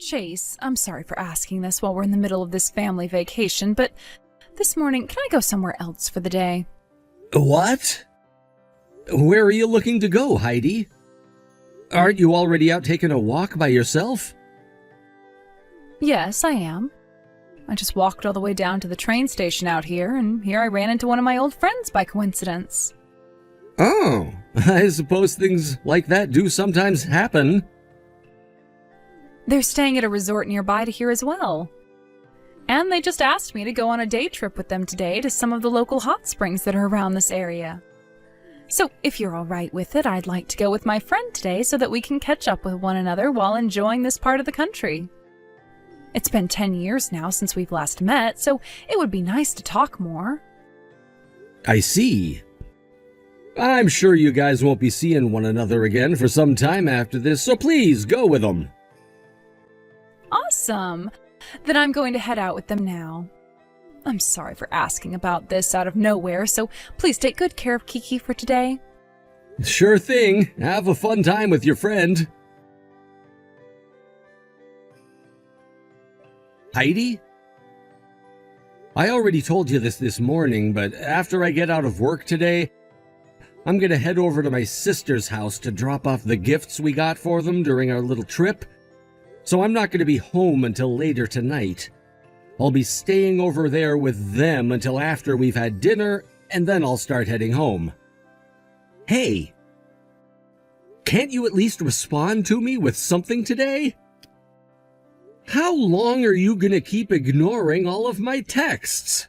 Chase, I'm sorry for asking this while we're in the middle of this family vacation, but this morning, can I go somewhere else for the day? What? Where are you looking to go, Heidi? Aren't you already out taking a walk by yourself? Yes, I am. I just walked all the way down to the train station out here, and here I ran into one of my old friends by coincidence. Oh, I suppose things like that do sometimes happen. They're staying at a resort nearby to here as well. And they just asked me to go on a day trip with them today to some of the local hot springs that are around this area. So, if you're all right with it, I'd like to go with my friend today so that we can catch up with one another while enjoying this part of the country. It's been 10 years now since we've last met, so it would be nice to talk more. I see. I'm sure you guys won't be seeing one another again for some time after this, so please go with them. Awesome! Then I'm going to head out with them now. I'm sorry for asking about this out of nowhere, so please take good care of Kiki for today. Sure thing. Have a fun time with your friend. Heidi? I already told you this morning, but after I get out of work today, I'm gonna head over to my sister's house to drop off the gifts we got for them during our little trip. So I'm not gonna be home until later tonight. I'll be staying over there with them until after we've had dinner, and then I'll start heading home. Hey! Can't you at least respond to me with something today? How long are you gonna keep ignoring all of my texts?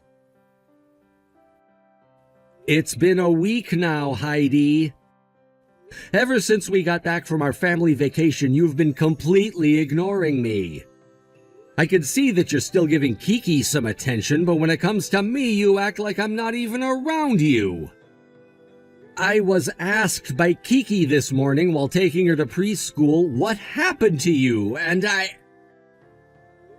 It's been a week now, Heidi. Ever since we got back from our family vacation, you've been completely ignoring me. I can see that you're still giving Kiki some attention, but when it comes to me, you act like I'm not even around you. I was asked by Kiki this morning while taking her to preschool what happened to you, and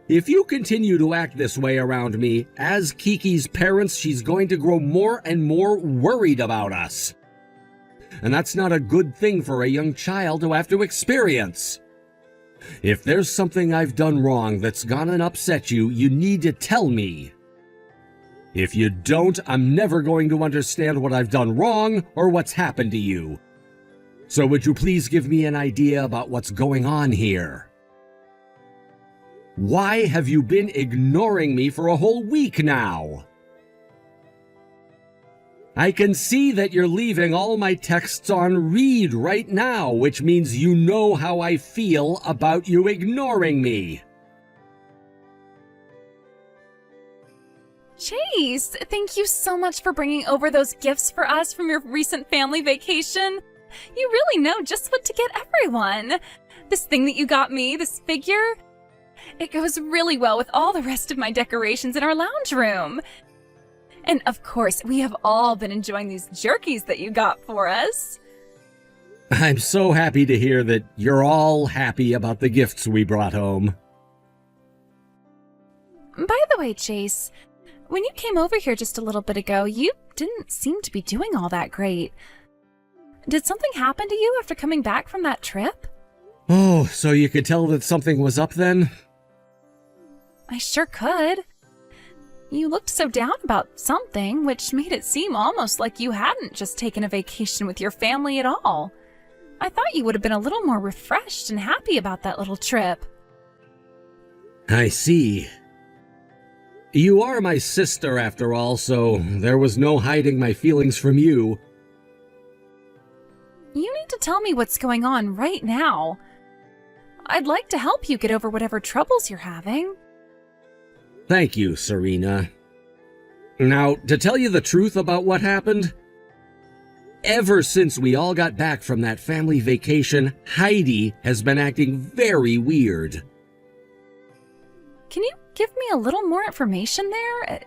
If you continue to act this way around me, as Kiki's parents, she's going to grow more and more worried about us. And that's not a good thing for a young child to have to experience. If there's something I've done wrong that's gonna upset you, you need to tell me. If you don't, I'm never going to understand what I've done wrong or what's happened to you. So would you please give me an idea about what's going on here? Why have you been ignoring me for a whole week now? I can see that you're leaving all my texts on read right now, which means you know how I feel about you ignoring me. Chase, thank you so much for bringing over those gifts for us from your recent family vacation. You really know just what to get everyone. This thing that you got me, this figure, it goes really well with all the rest of my decorations in our lounge room. And of course, we have all been enjoying these jerkies that you got for us. I'm so happy to hear that you're all happy about the gifts we brought home. By the way, Chase, when you came over here just a little bit ago, you didn't seem to be doing all that great. Did something happen to you after coming back from that trip? Oh, so you could tell that something was up then? I sure could. You looked so down about something, which made it seem almost like you hadn't just taken a vacation with your family at all. I thought you would have been a little more refreshed and happy about that little trip. I see. You are my sister after all, so there was no hiding my feelings from you. You need to tell me what's going on right now. I'd like to help you get over whatever troubles you're having. Thank you, Serena. Now, to tell you the truth about what happened, ever since we all got back from that family vacation, Heidi has been acting very weird. Can you give me a little more information there?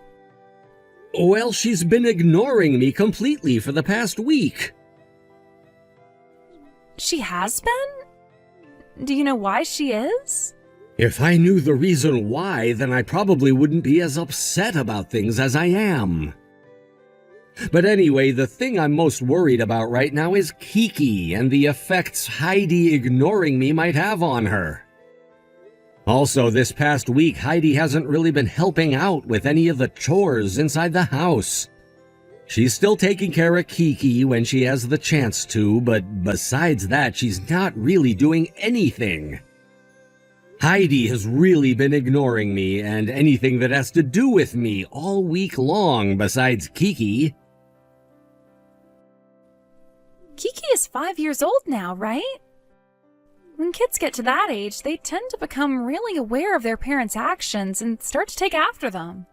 Well, she's been ignoring me completely for the past week. She has been? Do you know why she is? If I knew the reason why, then I probably wouldn't be as upset about things as I am. But anyway, the thing I'm most worried about right now is Kiki and the effects Heidi ignoring me might have on her. Also, this past week, Heidi hasn't really been helping out with any of the chores inside the house. She's still taking care of Kiki when she has the chance to, but besides that, she's not really doing anything. Heidi has really been ignoring me and anything that has to do with me all week long besides Kiki. Kiki is 5 years old now, right? When kids get to that age, they tend to become really aware of their parents' actions and start to take after them.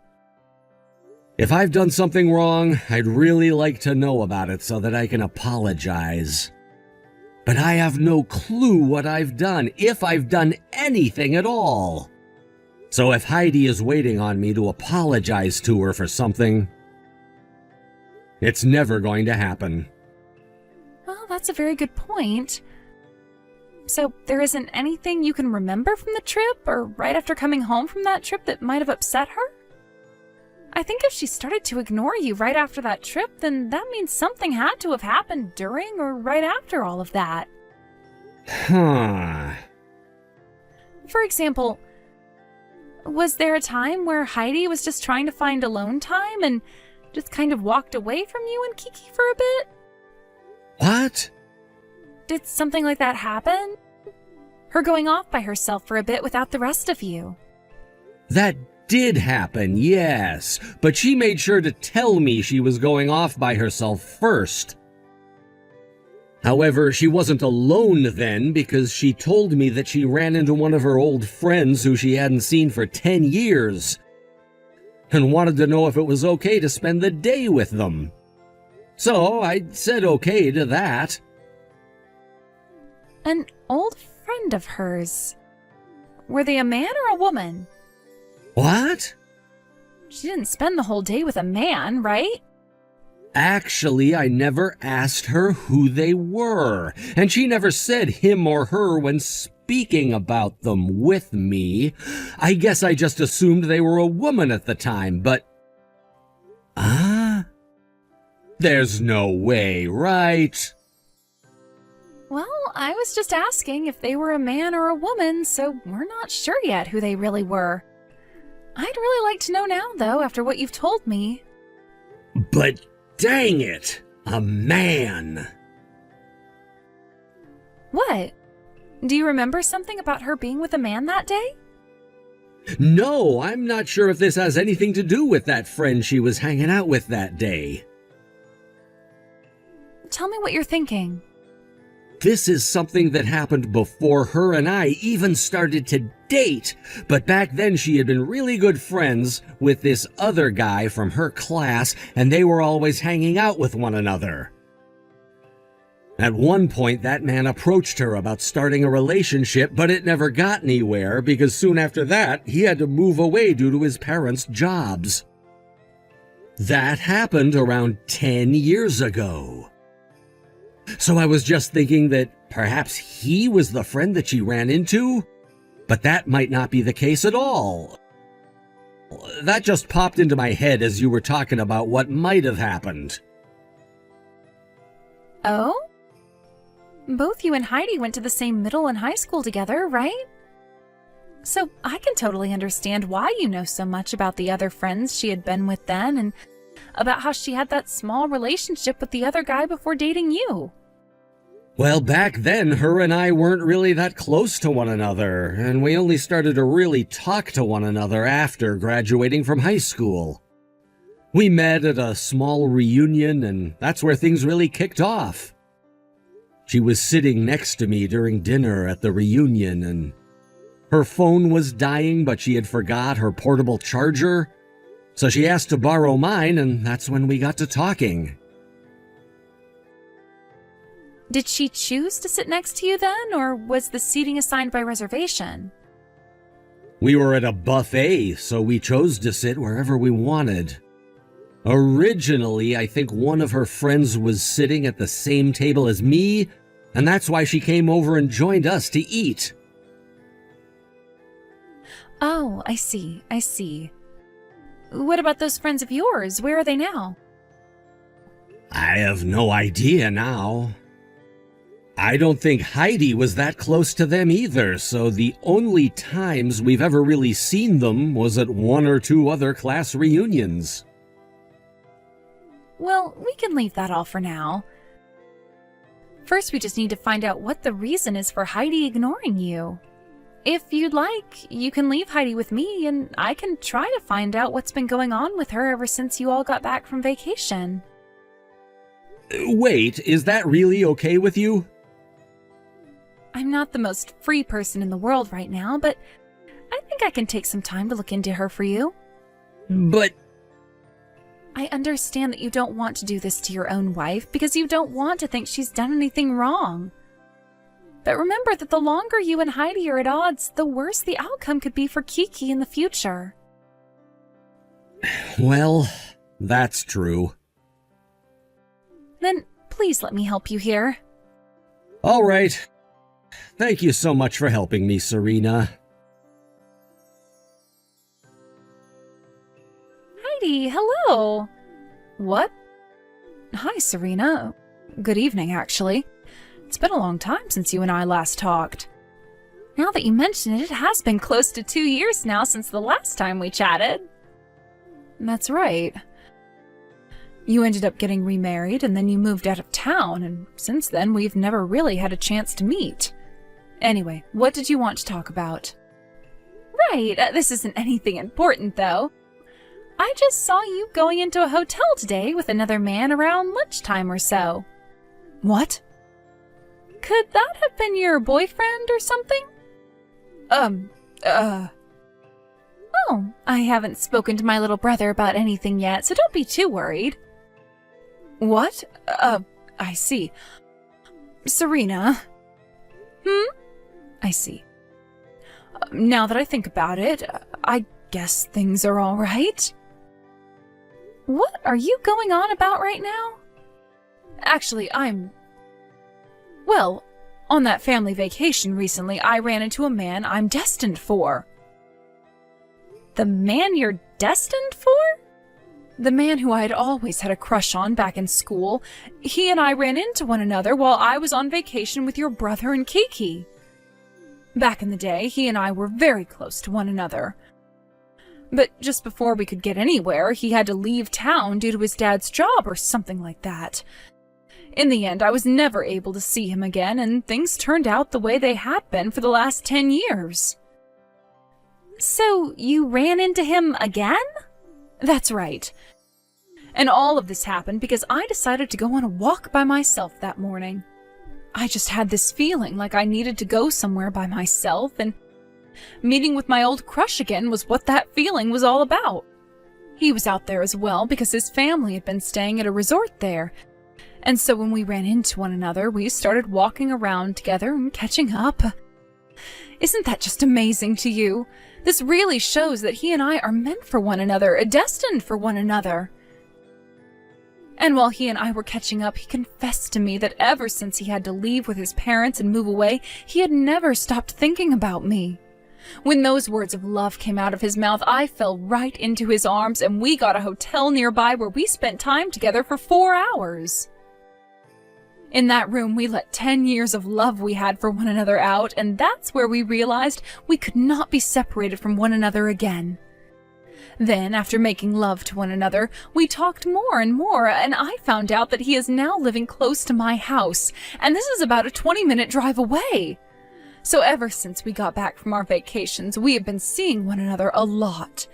If I've done something wrong, I'd really like to know about it so that I can apologize. But I have no clue what I've done, if I've done anything at all. So if Heidi is waiting on me to apologize to her for something, it's never going to happen. Well, that's a very good point. So there isn't anything you can remember from the trip or right after coming home from that trip that might have upset her? I think if she started to ignore you right after that trip, then that means something had to have happened during or right after all of that. Huh. For example, was there a time where Heidi was just trying to find alone time and just kind of walked away from you and Kiki for a bit? What? Did something like that happen? Her going off by herself for a bit without the rest of you? That did happen, yes, but she made sure to tell me she was going off by herself first. However, she wasn't alone then because she told me that she ran into one of her old friends who she hadn't seen for 10 years and wanted to know if it was okay to spend the day with them. So I said okay to that. An old friend of hers. Were they a man or a woman? What? She didn't spend the whole day with a man, right? Actually, I never asked her who they were, and she never said him or her when speaking about them with me. I guess I just assumed they were a woman at the time, but... There's no way, right? Well, I was just asking if they were a man or a woman, so we're not sure yet who they really were. I'd really like to know now, though, after what you've told me. But dang it, a man. What? Do you remember something about her being with a man that day? No, I'm not sure if this has anything to do with that friend she was hanging out with that day. Tell me what you're thinking. This is something that happened before her and I even started to date, but back then she had been really good friends with this other guy from her class, and they were always hanging out with one another. At one point, that man approached her about starting a relationship, but it never got anywhere because soon after that, he had to move away due to his parents' jobs. That happened around 10 years ago. So I was just thinking that perhaps he was the friend that she ran into, but that might not be the case at all. That just popped into my head as you were talking about what might have happened. Oh? Both you and Heidi went to the same middle and high school together, right? So I can totally understand why you know so much about the other friends she had been with then and about how she had that small relationship with the other guy before dating you. Well, back then, her and I weren't really that close to one another, and we only started to really talk to one another after graduating from high school. We met at a small reunion, and that's where things really kicked off. She was sitting next to me during dinner at the reunion, and her phone was dying, but she had forgot her portable charger, so she asked to borrow mine, and that's when we got to talking. Did she choose to sit next to you then, or was the seating assigned by reservation? We were at a buffet, so we chose to sit wherever we wanted. Originally, I think one of her friends was sitting at the same table as me, and that's why she came over and joined us to eat. Oh, I see. What about those friends of yours? Where are they now? I have no idea now. I don't think Heidi was that close to them either, so the only times we've ever really seen them was at one or two other class reunions. Well, we can leave that all for now. First, we just need to find out what the reason is for Heidi ignoring you. If you'd like, you can leave Heidi with me, and I can try to find out what's been going on with her ever since you all got back from vacation. Wait, is that really okay with you? I'm not the most free person in the world right now, but I think I can take some time to look into her for you. But I understand that you don't want to do this to your own wife because you don't want to think she's done anything wrong. But remember that the longer you and Heidi are at odds, the worse the outcome could be for Kiki in the future. well, that's true. Then please let me help you here. All right. Thank you so much for helping me, Serena. Heidi, hello. What? Hi, Serena. Good evening, actually. It's been a long time since you and I last talked. Now that you mention it, it has been close to 2 years now since the last time we chatted. That's right. You ended up getting remarried and then you moved out of town, and since then we've never really had a chance to meet. Anyway, what did you want to talk about? Right, this isn't anything important though. I just saw you going into a hotel today with another man around lunchtime or so. What? Could that have been your boyfriend or something? Oh, I haven't spoken to my little brother about anything yet, so don't be too worried. What? I see. Serena. I see. Now that I think about it, I guess things are all right. What are you going on about right now? Actually, Well, on that family vacation recently, I ran into a man I'm destined for. The man you're destined for? The man who I had always had a crush on back in school. He and I ran into one another while I was on vacation with your brother and Kiki. Back in the day, he and I were very close to one another. But just before we could get anywhere, he had to leave town due to his dad's job or something like that. In the end, I was never able to see him again, and things turned out the way they had been for the last 10 years. So, you ran into him again? That's right. And all of this happened because I decided to go on a walk by myself that morning. I just had this feeling like I needed to go somewhere by myself, and meeting with my old crush again was what that feeling was all about. He was out there as well because his family had been staying at a resort there. And so when we ran into one another, we started walking around together and catching up. Isn't that just amazing to you? This really shows that he and I are meant for one another, destined for one another. And while he and I were catching up, he confessed to me that ever since he had to leave with his parents and move away, he had never stopped thinking about me. When those words of love came out of his mouth, I fell right into his arms, and we got a hotel nearby where we spent time together for 4 hours. In that room, we let 10 years of love we had for one another out, and that's where we realized we could not be separated from one another again. Then, after making love to one another, we talked more and more, and I found out that he is now living close to my house, and this is about a 20-minute drive away. So ever since we got back from our vacations, we have been seeing one another a lot.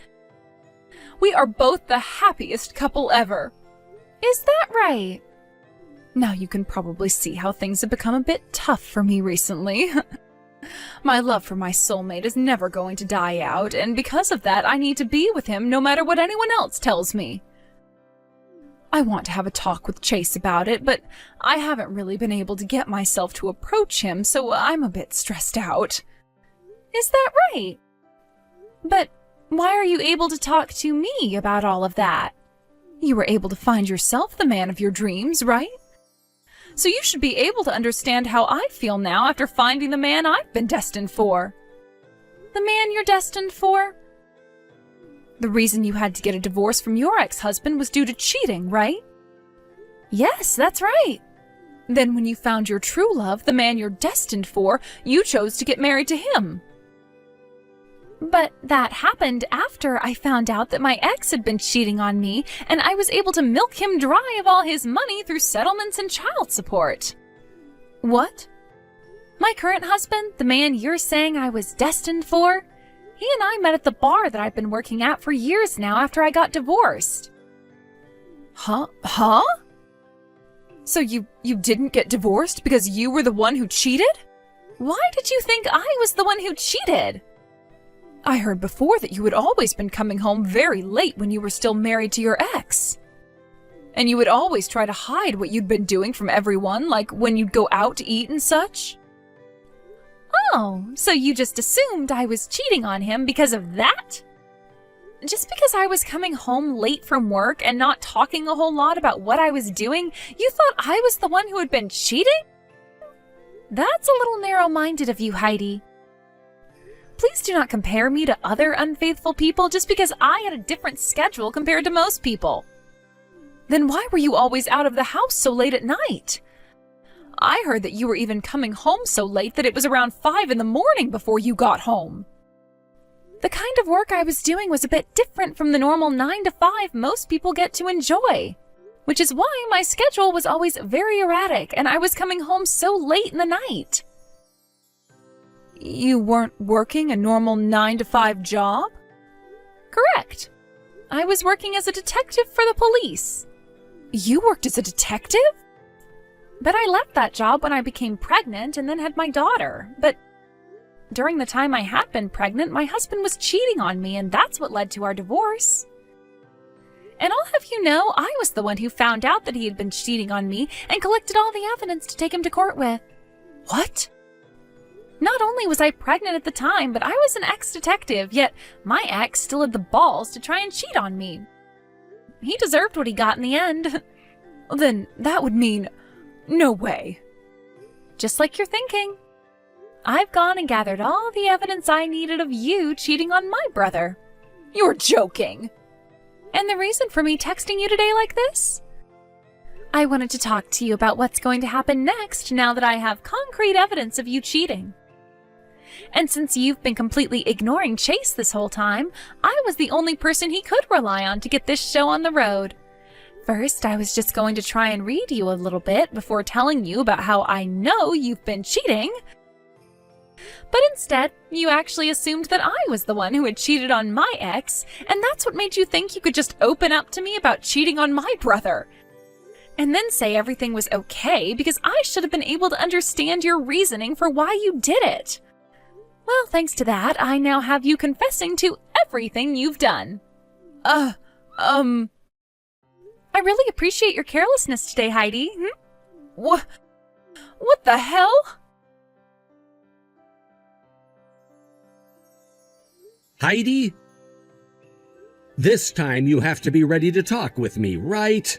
We are both the happiest couple ever. Is that right? Now you can probably see how things have become a bit tough for me recently. My love for my soulmate is never going to die out, and because of that, I need to be with him no matter what anyone else tells me. I want to have a talk with Chase about it, but I haven't really been able to get myself to approach him, so I'm a bit stressed out. Is that right? But why are you able to talk to me about all of that? You were able to find yourself the man of your dreams, right? So you should be able to understand how I feel now after finding the man I've been destined for. The man you're destined for? The reason you had to get a divorce from your ex-husband was due to cheating, right? Yes, that's right. Then when you found your true love, the man you're destined for, you chose to get married to him. But that happened after I found out that my ex had been cheating on me, and I was able to milk him dry of all his money through settlements and child support. What? My current husband, the man you're saying I was destined for? He and I met at the bar that I've been working at for years now after I got divorced. Huh? So you didn't get divorced because you were the one who cheated? Why did you think I was the one who cheated? I heard before that you had always been coming home very late when you were still married to your ex. And you would always try to hide what you'd been doing from everyone, like when you'd go out to eat and such. Oh, so you just assumed I was cheating on him because of that? Just because I was coming home late from work and not talking a whole lot about what I was doing, you thought I was the one who had been cheating? That's a little narrow-minded of you, Heidi. Please do not compare me to other unfaithful people just because I had a different schedule compared to most people. Then why were you always out of the house so late at night? I heard that you were even coming home so late that it was around 5 in the morning before you got home. The kind of work I was doing was a bit different from the normal 9 to 5 most people get to enjoy, which is why my schedule was always very erratic and I was coming home so late in the night. You weren't working a normal 9 to 5 job? Correct. I was working as a detective for the police. You worked as a detective? But I left that job when I became pregnant and then had my daughter. But during the time I had been pregnant, my husband was cheating on me, and that's what led to our divorce. And I'll have you know, I was the one who found out that he had been cheating on me and collected all the evidence to take him to court with. What? Not only was I pregnant at the time, but I was an ex-detective, yet my ex still had the balls to try and cheat on me. He deserved what he got in the end. Then that would mean no way. Just like you're thinking. I've gone and gathered all the evidence I needed of you cheating on my brother. You're joking. And the reason for me texting you today like this? I wanted to talk to you about what's going to happen next now that I have concrete evidence of you cheating. And since you've been completely ignoring Chase this whole time, I was the only person he could rely on to get this show on the road. First, I was just going to try and read you a little bit before telling you about how I know you've been cheating. But instead, you actually assumed that I was the one who had cheated on my ex, and that's what made you think you could just open up to me about cheating on my brother. And then say everything was okay because I should have been able to understand your reasoning for why you did it. Well, thanks to that, I now have you confessing to everything you've done. I really appreciate your carelessness today, Heidi. What the hell? Heidi? This time you have to be ready to talk with me, right?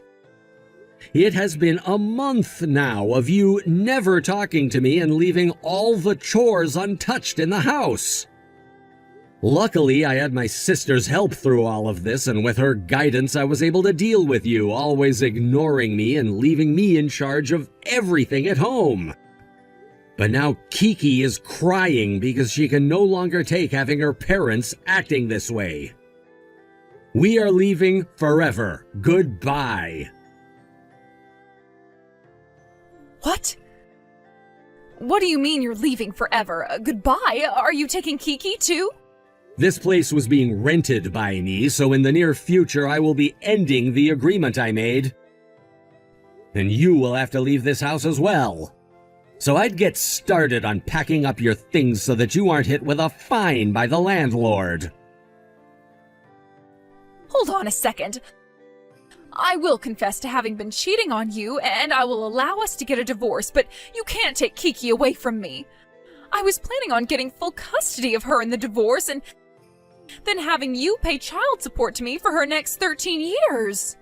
It has been a month now of you never talking to me and leaving all the chores untouched in the house. Luckily, I had my sister's help through all of this, and with her guidance, I was able to deal with you, always ignoring me and leaving me in charge of everything at home. But now Kiki is crying because she can no longer take having her parents acting this way. We are leaving forever. Goodbye. What? What do you mean you're leaving forever? Goodbye? Are you taking Kiki too? This place was being rented by me, so in the near future I will be ending the agreement I made. And you will have to leave this house as well. So I'd get started on packing up your things so that you aren't hit with a fine by the landlord. Hold on a second. I will confess to having been cheating on you, and I will allow us to get a divorce, but you can't take Kiki away from me. I was planning on getting full custody of her in the divorce, and then having you pay child support to me for her next 13 years.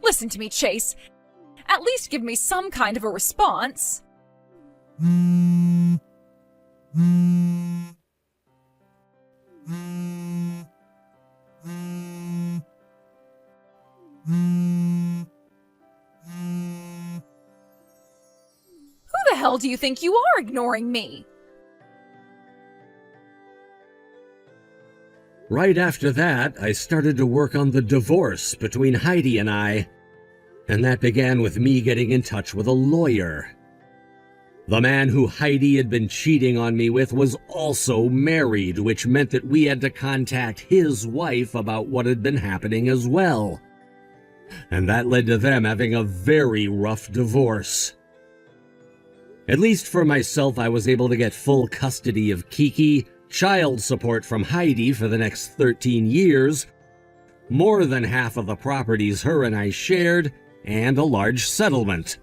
Listen to me, Chase. At least give me some kind of a response. hell do you think you are ignoring me? Right after that, I started to work on the divorce between Heidi and I, and that began with me getting in touch with a lawyer. The man who Heidi had been cheating on me with was also married, which meant that we had to contact his wife about what had been happening as well. And that led to them having a very rough divorce. At least for myself, I was able to get full custody of Kiki, child support from Heidi for the next 13 years, more than half of the properties her and I shared, and a large settlement.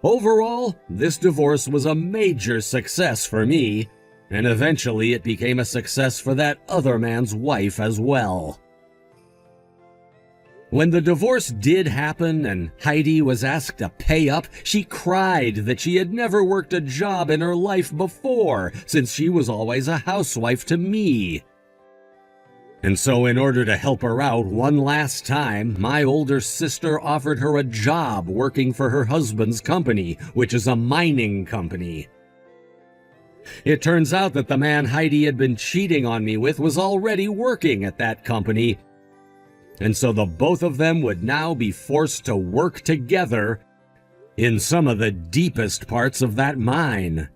Overall, this divorce was a major success for me, and eventually it became a success for that other man's wife as well. When the divorce did happen and Heidi was asked to pay up, she cried that she had never worked a job in her life before, since she was always a housewife to me. And so in order to help her out one last time, my older sister offered her a job working for her husband's company, which is a mining company. It turns out that the man Heidi had been cheating on me with was already working at that company, and so the both of them would now be forced to work together in some of the deepest parts of that mine.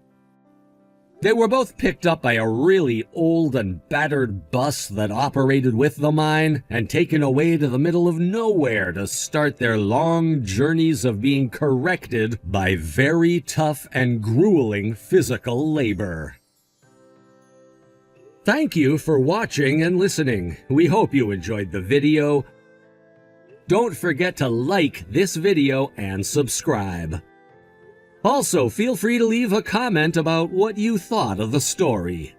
They were both picked up by a really old and battered bus that operated with the mine and taken away to the middle of nowhere to start their long journeys of being corrected by very tough and grueling physical labor. Thank you for watching and listening. We hope you enjoyed the video. Don't forget to like this video and subscribe. Also, feel free to leave a comment about what you thought of the story.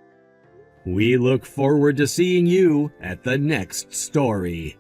We look forward to seeing you at the next story.